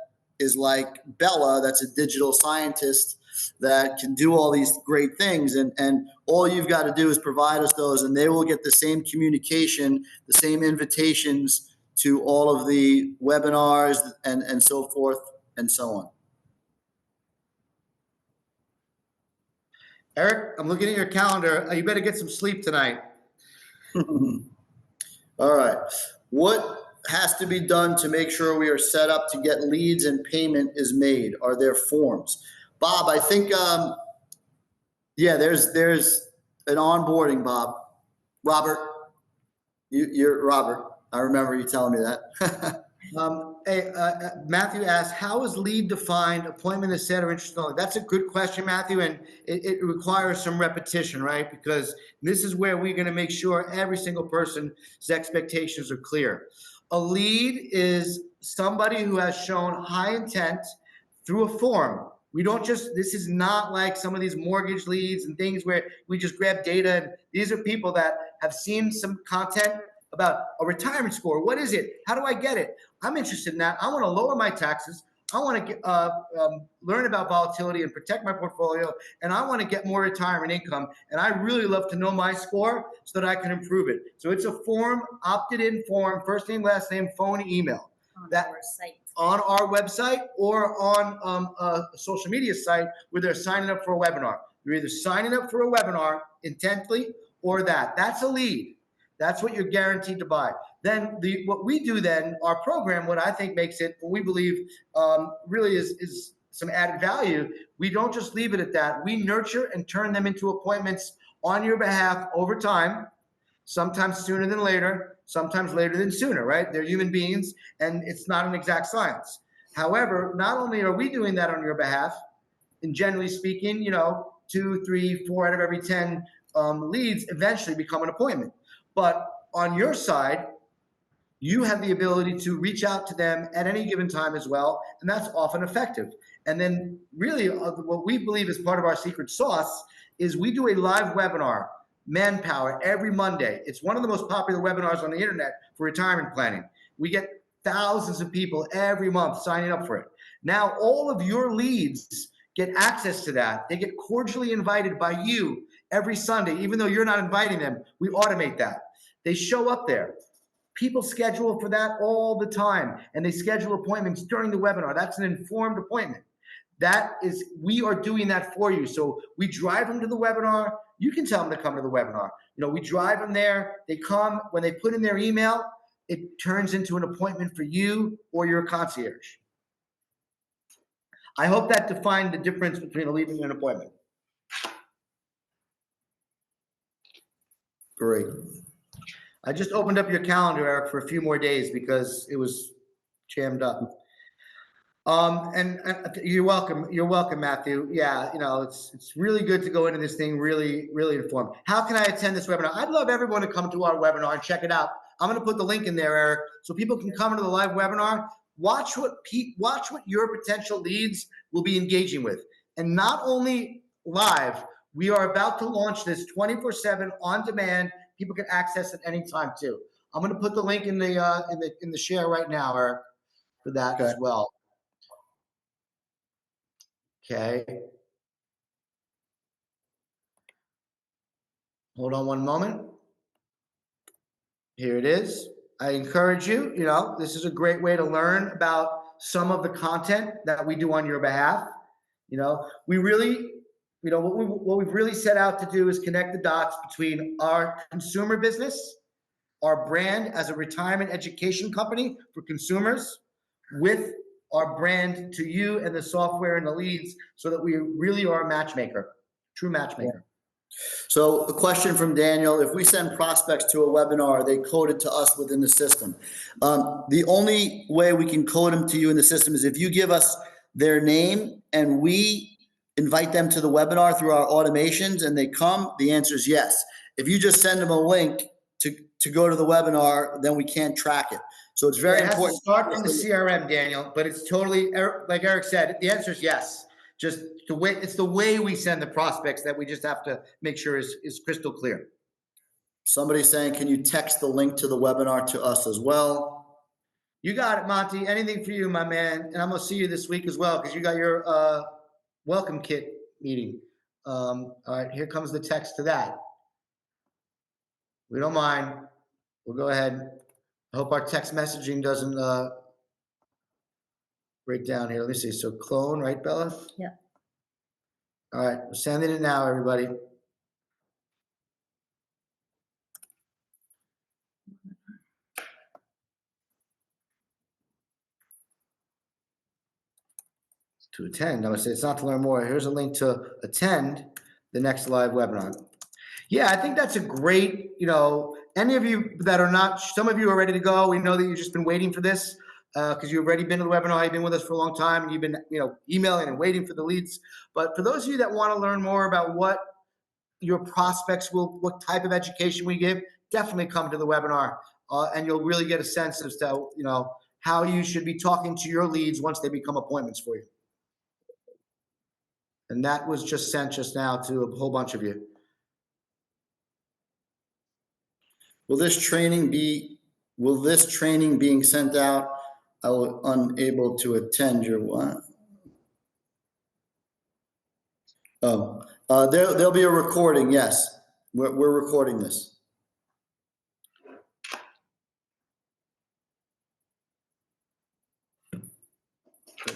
Speaker 2: is like Bella, that's a digital scientist that can do all these great things. And all you've got to do is provide us those and they will get the same communication, the same invitations to all of the webinars and so forth and so on.
Speaker 4: Erik, I'm looking at your calendar. You better get some sleep tonight.
Speaker 2: All right. What has to be done to make sure we are set up to get leads and payment is made? Are there forms? Bob, I think, there's an onboarding, Bob. Robert, you're Robert. I remember you telling me that.
Speaker 4: Matthew asked, how is lead defined? Appointment is set or interest only? That's a good question, Matthew, and it requires some repetition, right? Because this is where we're going to make sure every single person's expectations are clear. A lead is somebody who has shown high intent through a form. We don't just, this is not like some of these mortgage leads and things where we just grab data. And these are people that have seen some content about a retirement score. What is it? How do I get it? I'm interested in that. I want to lower my taxes. I want to learn about volatility and protect my portfolio. And I want to get more retirement income. And I really love to know my score so that I can improve it. So it's a form, opted in form, first name, last name, phone, email.
Speaker 6: On
Speaker 4: That
Speaker 6: our site.
Speaker 4: on our website or on a social media site where they're signing up for a webinar. You're either signing up for a webinar intently or that. That's a lead. That's what you're guaranteed to buy. Then what we do then, our program, what I think makes it, what we believe really is some added value, we don't just leave it at that. We nurture and turn them into appointments on your behalf over time, sometimes sooner than later, sometimes later than sooner, right? They're human beings and it's not an exact science. However, not only are we doing that on your behalf, and generally speaking, 2, 3, 4 out of every 10 leads eventually become an appointment. But on your side, you have the ability to reach out to them at any given time as well, and that's often effective. And then really what we believe is part of our secret sauce is we do a live webinar, Manpower, every Monday. It's one of the most popular webinars on the internet for retirement planning. We get thousands of people every month signing up for it. Now, all of your leads get access to that. They get cordially invited by you every Sunday, even though you're not inviting them. We automate that. They show up there. People schedule for that all the time, and they schedule appointments during the webinar. That's an informed appointment. We are doing that for you. So we drive them to the webinar. You can tell them to come to the webinar. We drive them there. They come. When they put in their email, it turns into an appointment for you or your concierge. I hope that defined the difference between a lead and an appointment.
Speaker 2: Great.
Speaker 4: I just opened up your calendar, Eric, for a few more days because it was jammed up. And you're welcome. You're welcome, Matthew. Yeah, it's really good to go into this thing really, really informed. How can I attend this webinar? I'd love everyone to come to our webinar and check it out. I'm going to put the link in there, Eric, so people can come into the live webinar. Watch what your potential leads will be engaging with, and not only live. We are about to launch this 24/7 on demand. People can access it anytime too. I'm going to put the link in the share right now, Eric, for that as well. Okay. Hold on one moment. Here it is. I encourage you, this is a great way to learn about some of the content that we do on your behalf. We really, what we've really set out to do is connect the dots between our consumer business, our brand as a retirement education company for consumers, with our brand to you and the software and the leads, so that we really are a matchmaker, true matchmaker.
Speaker 2: So a question from Daniel: if we send prospects to a webinar, they code it to us within the system. The only way we can code them to you in the system is if you give us their name and we invite them to the webinar through our automations and they come. The answer is yes. If you just send them a link to go to the webinar, then we can't track it. So it's very important.
Speaker 4: It has to start from the CRM, Daniel, but it's totally, like Eric said, the answer is yes. Just it's the way we send the prospects that we just have to make sure is crystal clear.
Speaker 2: Somebody's saying, can you text the link to the webinar to us as well?
Speaker 4: You got it, Monty. Anything for you, my man. And I'm going to see you this week as well, because you got your welcome kit meeting. All right, here comes the text to that. We don't mind. We'll go ahead. I hope our text messaging doesn't break down here. Let me see. So clone, right, Bella?
Speaker 6: Yeah.
Speaker 4: All right, we're sending it now, everybody. To attend, I'm gonna say it's not to learn more. Here's a link to attend the next live webinar. Yeah, I think that's a great, any of you that are not, some of you are ready to go. We know that you've just been waiting for this because you've already been to the webinar. You've been with us for a long time and you've been, emailing and waiting for the leads. But for those of you that want to learn more about what your prospects what type of education we give, definitely come to the webinar and you'll really get a sense as to, how you should be talking to your leads once they become appointments for you. And that was just sent just now to a whole bunch of you.
Speaker 2: Will this training being sent out? I was unable to attend your one. Oh, there'll be a recording. Yes, we're recording this.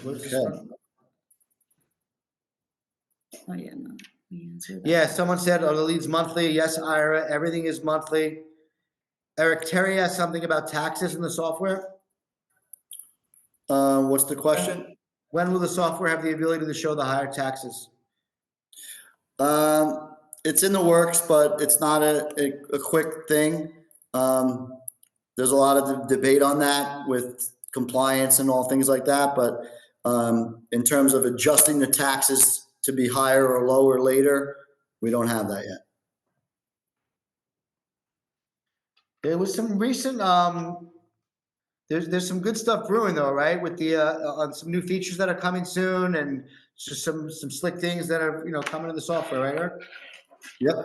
Speaker 2: Okay.
Speaker 6: Oh yeah, no, we answered that.
Speaker 4: Yeah, someone said, the leads monthly? Yes, Ira, everything is monthly. Eric, Terry asked something about taxes in the software.
Speaker 2: What's the question?
Speaker 4: When will the software have the ability to show the higher taxes?
Speaker 2: It's in the works, but it's not a quick thing. There's a lot of debate on that with compliance and all things like that. But in terms of adjusting the taxes to be higher or lower later, we don't have that yet.
Speaker 4: There was some recent, there's some good stuff brewing though, right? With the on some new features that are coming soon, and just some slick things that are coming to the software, right, Eric?
Speaker 2: Yep.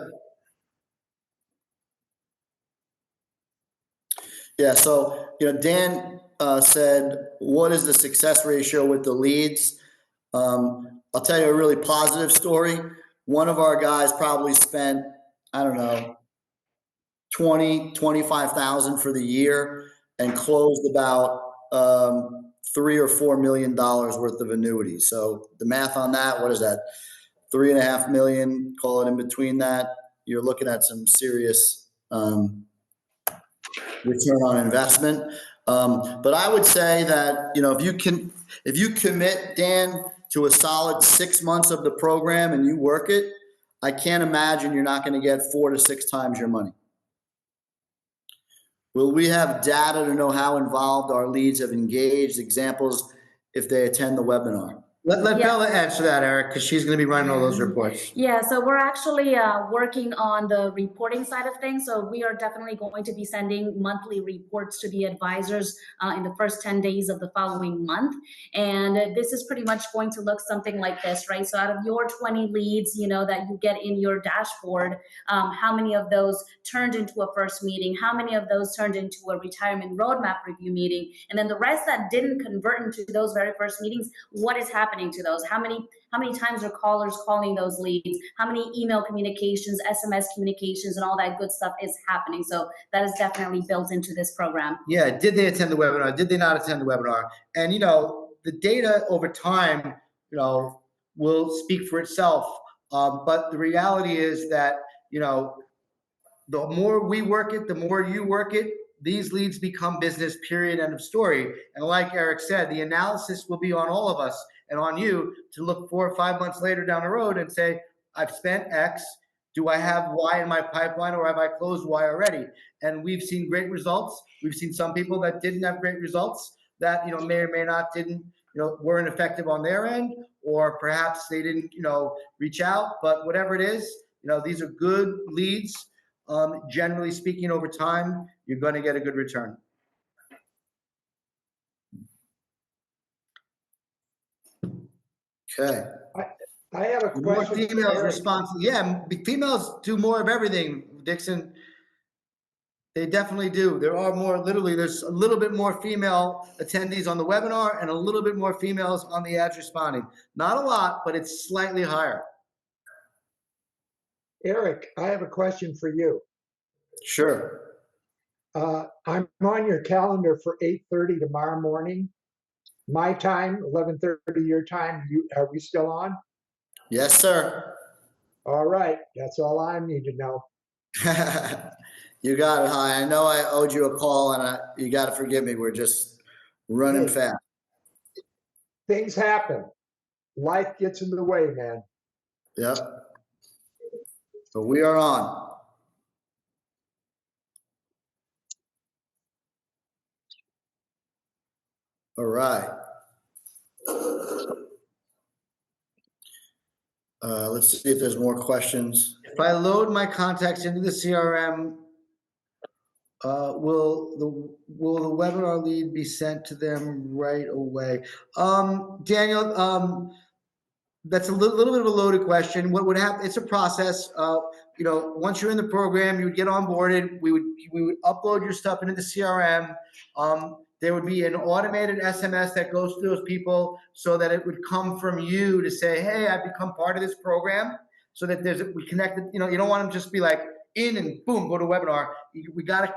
Speaker 2: Yeah. So Dan said, "What is the success ratio with the leads?" I'll tell you a really positive story. One of our guys probably spent, I don't know, 25,000 for the year and closed about $3 or $4 million worth of annuities. So the math on that, what is that? 3.5 million, call it in between that. You're looking at some serious return on investment. But I would say that, if you commit, Dan, to a solid 6 months of the program and you work it, I can't imagine you're not going to get 4 to 6 times your money. Will we have data to know how involved our leads have engaged? Examples if they attend the webinar?
Speaker 4: Let
Speaker 6: Yeah.
Speaker 4: Bella answer that, Eric, because she's going to be running all those reports.
Speaker 6: Yeah, so we're actually working on the reporting side of things. So we are definitely going to be sending monthly reports to the advisors in the first 10 days of the following month. And this is pretty much going to look something like this, right? So out of your 20 leads, that you get in your dashboard, how many of those turned into a first meeting? How many of those turned into a retirement roadmap review meeting? And then the rest that didn't convert into those very first meetings, what is happening to those? How many times are callers calling those leads? How many email communications, SMS communications, and all that good stuff is happening? So that is definitely built into this program.
Speaker 4: Yeah, did they attend the webinar? Did they not attend the webinar? And the data over time, will speak for itself. But the reality is that the more we work it, the more you work it, these leads become business, period, end of story. And like Eric said, the analysis will be on all of us and on you to look 4 or 5 months later down the road and say, I've spent X. Do I have Y in my pipeline, or have I closed Y already? And we've seen great results. We've seen some people that didn't have great results that, may or may not weren't effective on their end, or perhaps they didn't, reach out. But whatever it is, these are good leads. Generally speaking, over time, you're going to get a good return.
Speaker 2: Okay.
Speaker 8: I have a
Speaker 4: More
Speaker 8: question.
Speaker 4: females responsible. Yeah, females do more of everything, Dixon. They definitely do. There's a little bit more female attendees on the webinar and a little bit more females on the ads responding. Not a lot, but it's slightly higher.
Speaker 8: Eric, I have a question for you.
Speaker 2: Sure.
Speaker 8: I'm on your calendar for 8:30 tomorrow morning. My time, 11:30 your time. Are we still on?
Speaker 2: Yes, sir.
Speaker 8: All right. That's all I need to know.
Speaker 2: You got it, Hi. I know I owed you a call, and you got to forgive me. We're just running
Speaker 8: Hey.
Speaker 2: fast.
Speaker 8: Things happen. Life gets in the way, man.
Speaker 2: Yep. So we are on. All right. Let's see if there's more questions.
Speaker 4: If I load my contacts into the CRM, will the webinar lead be sent to them right away? Daniel, that's a little bit of a loaded question. What would happen? It's a process. Once you're in the program, you would get onboarded. We would upload your stuff into the CRM. There would be an automated SMS that goes to those people so that it would come from you to say, hey, I've become part of this program, so that we connected. You don't want them just be like in and boom, go to webinar. We gotta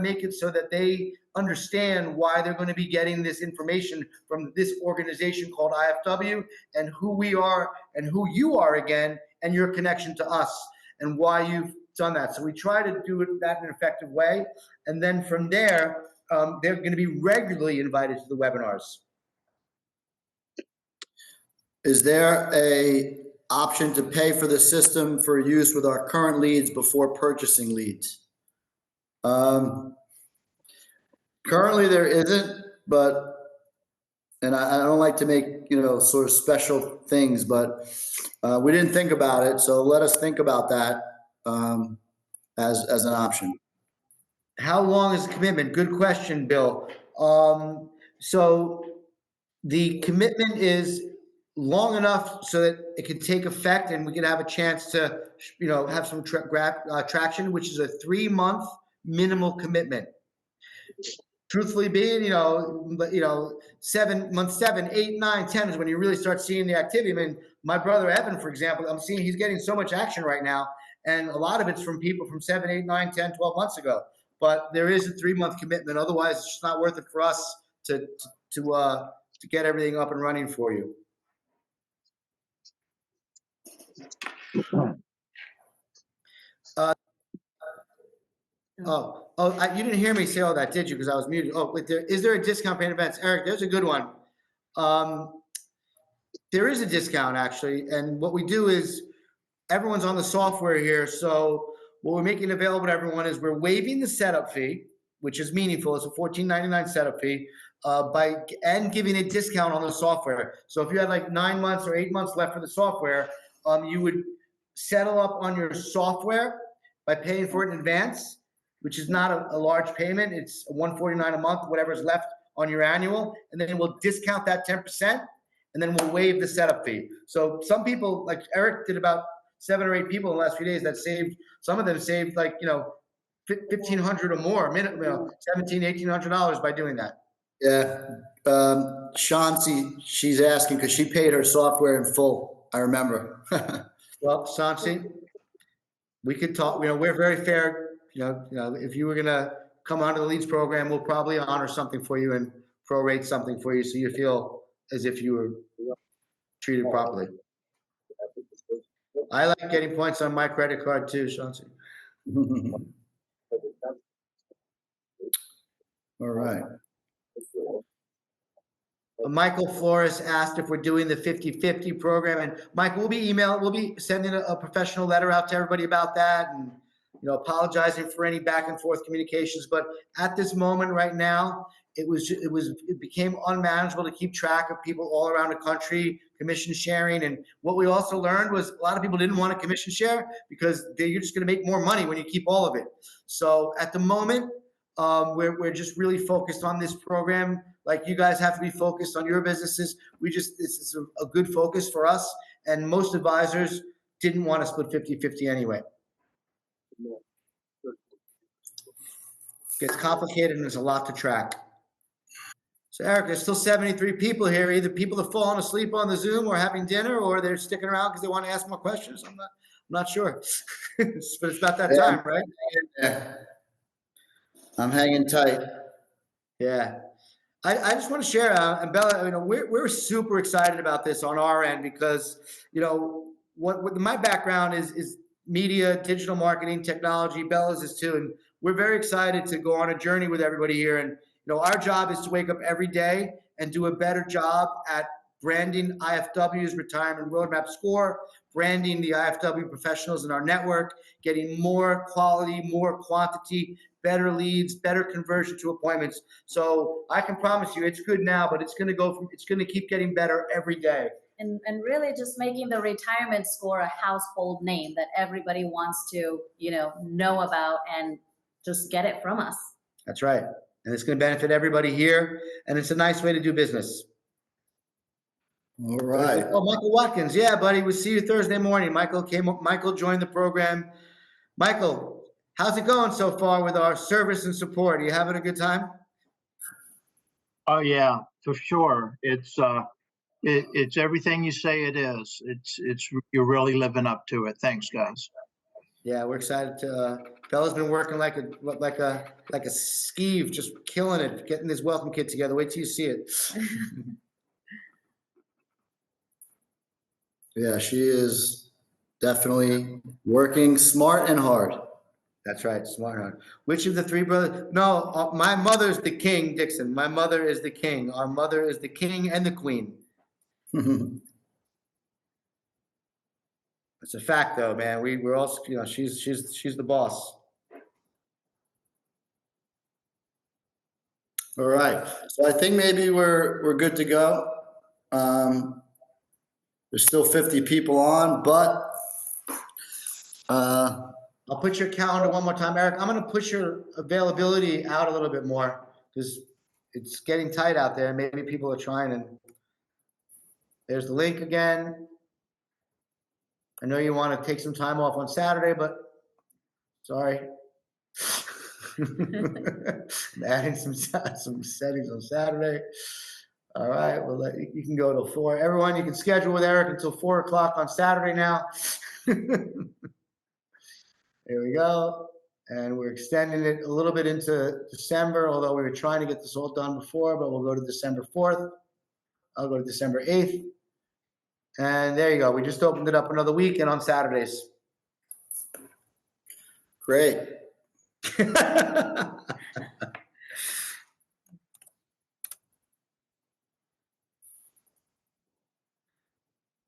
Speaker 4: make it so that they understand why they're going to be getting this information from this organization called IFW, and who we are and who you are again, and your connection to us and why you've done that. So we try to do that in an effective way. And then from there, they're going to be regularly invited to the webinars.
Speaker 2: Is there a option to pay for the system for use with our current leads before purchasing leads? Currently there isn't, and I don't like to make, sort of special things, but we didn't think about it. So let us think about that as an option.
Speaker 4: How long is the commitment? Good question, Bill. So the commitment is long enough so that it can take effect and we can have a chance to, have some traction, which is a 3-month minimal commitment. Truthfully being, month 7, 8, 9, 10 is when you really start seeing the activity. I mean, my brother Evan, for example, I'm seeing he's getting so much action right now. And a lot of it's from people from 7, 8, 9, 10, 12 months ago. But there is a 3-month commitment. Otherwise, it's just not worth it for us to get everything up and running for you. You didn't hear me say all that, did you? Because I was muted. Oh, wait, is there a discount paid events? Eric, there's a good one. There is a discount actually, and what we do is everyone's on the software here. So what we're making available to everyone is we're waiving the setup fee, which is meaningful. It's a $14.99 setup fee, and giving a discount on the software. So if you had like 9 months or 8 months left for the software, you would settle up on your software by paying for it in advance, which is not a large payment. It's $149 a month, whatever's left on your annual, and then we'll discount that 10%, and then we'll waive the setup fee. So some people, like Eric did about 7 or 8 people in the last few days that saved, some of them saved like, $1,500 or more, $1,700, $1,800 by doing that.
Speaker 2: Yeah. Chauncey, she's asking because she paid her software in full. I remember.
Speaker 4: Well, Chauncey, we could talk, we're very fair. If you were going to come onto the Leads program, we'll probably honor something for you and prorate something for you so you feel as if you were treated properly. I like getting points on my credit card too, Chauncey.
Speaker 2: All right.
Speaker 4: Michael Flores asked if we're doing the 50-50 program, and Michael, we'll be sending a professional letter out to everybody about that, and apologizing for any back and forth communications. But at this moment right now, it became unmanageable to keep track of people all around the country commission sharing. And what we also learned was a lot of people didn't want to commission share because you're just going to make more money when you keep all of it. So at the moment, we're just really focused on this program. Like you guys have to be focused on your businesses. This is a good focus for us. And most advisors didn't want to split 50-50 anyway. Gets complicated and there's a lot to track. So Eric, there's still 73 people here. Either people have fallen asleep on the Zoom or having dinner, or they're sticking around because they want to ask more questions. I'm not sure, but it's about that time, right?
Speaker 2: Yeah. I'm hanging tight.
Speaker 4: Yeah. I just want to share, and Bella, we're super excited about this on our end because, what my background is media, digital marketing, technology. Bella's is too, and we're very excited to go on a journey with everybody here. And our job is to wake up every day and do a better job at branding IFW's retirement roadmap score, branding the IFW professionals in our network, getting more quality, more quantity, better leads, better conversion to appointments. So I can promise you it's good now, but it's going to keep getting better every day.
Speaker 6: And really just making the retirement score a household name that everybody wants to, know about and just get it from us.
Speaker 4: That's right. And it's going to benefit everybody here. And it's a nice way to do business.
Speaker 2: All right.
Speaker 4: Oh, Michael Watkins. Yeah, buddy. We'll see you Thursday morning. Michael joined the program. Michael, how's it going so far with our service and support? Are you having a good time?
Speaker 9: Oh yeah, for sure. It's everything you say it is. You're really living up to it. Thanks, guys.
Speaker 4: Yeah, we're excited to. Bella's been working like a skeeve, just killing it, getting this welcome kit together. Wait till you see it.
Speaker 2: Yeah, she is definitely working smart and hard.
Speaker 4: That's right, smart hard. Which of the three brothers? No, my mother's the king, Dixon. My mother is the king. Our mother is the king and the queen. It's a fact, though, man. We're all, she's the boss.
Speaker 2: All right. So I think maybe we're good to go. There's still 50 people on, but
Speaker 4: I'll put your calendar one more time, Eric. I'm going to push your availability out a little bit more because it's getting tight out there. Maybe people are trying. And there's the link again. I know you want to take some time off on Saturday, but sorry. I'm adding some settings on Saturday. All right, well, you can go till 4. Everyone, you can schedule with Eric until 4 o'clock on Saturday now. There we go. And we're extending it a little bit into December, although we were trying to get this all done before, but we'll go to December 4th. I'll go to December 8th. And there you go. We just opened it up another week and on Saturdays.
Speaker 2: Great.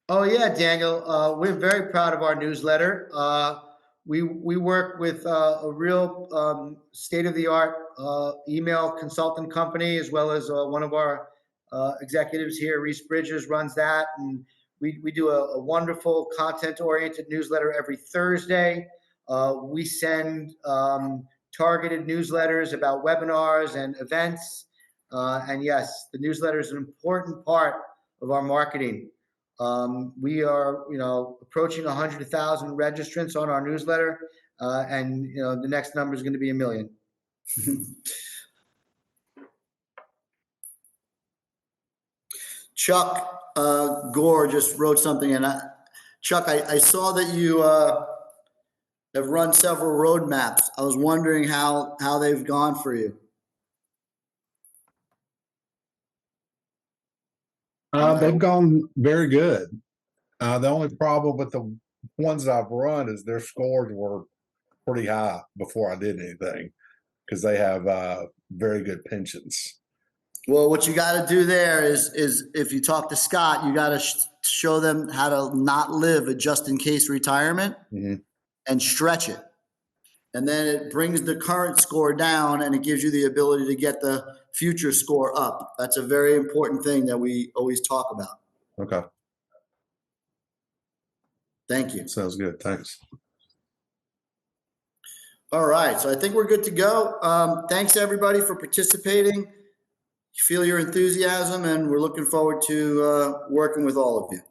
Speaker 4: Oh yeah, Daniel. We're very proud of our newsletter. We work with a real state-of-the-art email consultant company, as well as one of our executives here, Reese Bridges, runs that, and we do a wonderful content-oriented newsletter every Thursday. We send targeted newsletters about webinars and events, and yes, the newsletter is an important part of our marketing. We are, approaching 100,000 registrants on our newsletter, and the next number is going to be 1 million.
Speaker 2: Chuck Gore just wrote something, and Chuck, I saw that you have run several roadmaps. I was wondering how they've gone for you.
Speaker 10: They've gone very good. The only problem with the ones that I've run is their scores were pretty high before I did anything, because they have very good pensions.
Speaker 2: Well, what you got to do there is if you talk to Scott, you got to show them how to not live a just-in-case retirement and stretch it. And then it brings the current score down, and it gives you the ability to get the future score up. That's a very important thing that we always talk about.
Speaker 10: Okay.
Speaker 2: Thank you.
Speaker 10: Sounds good. Thanks.
Speaker 2: All right. So I think we're good to go. Thanks, everybody, for participating. Feel your enthusiasm, and we're looking forward to working with all of you.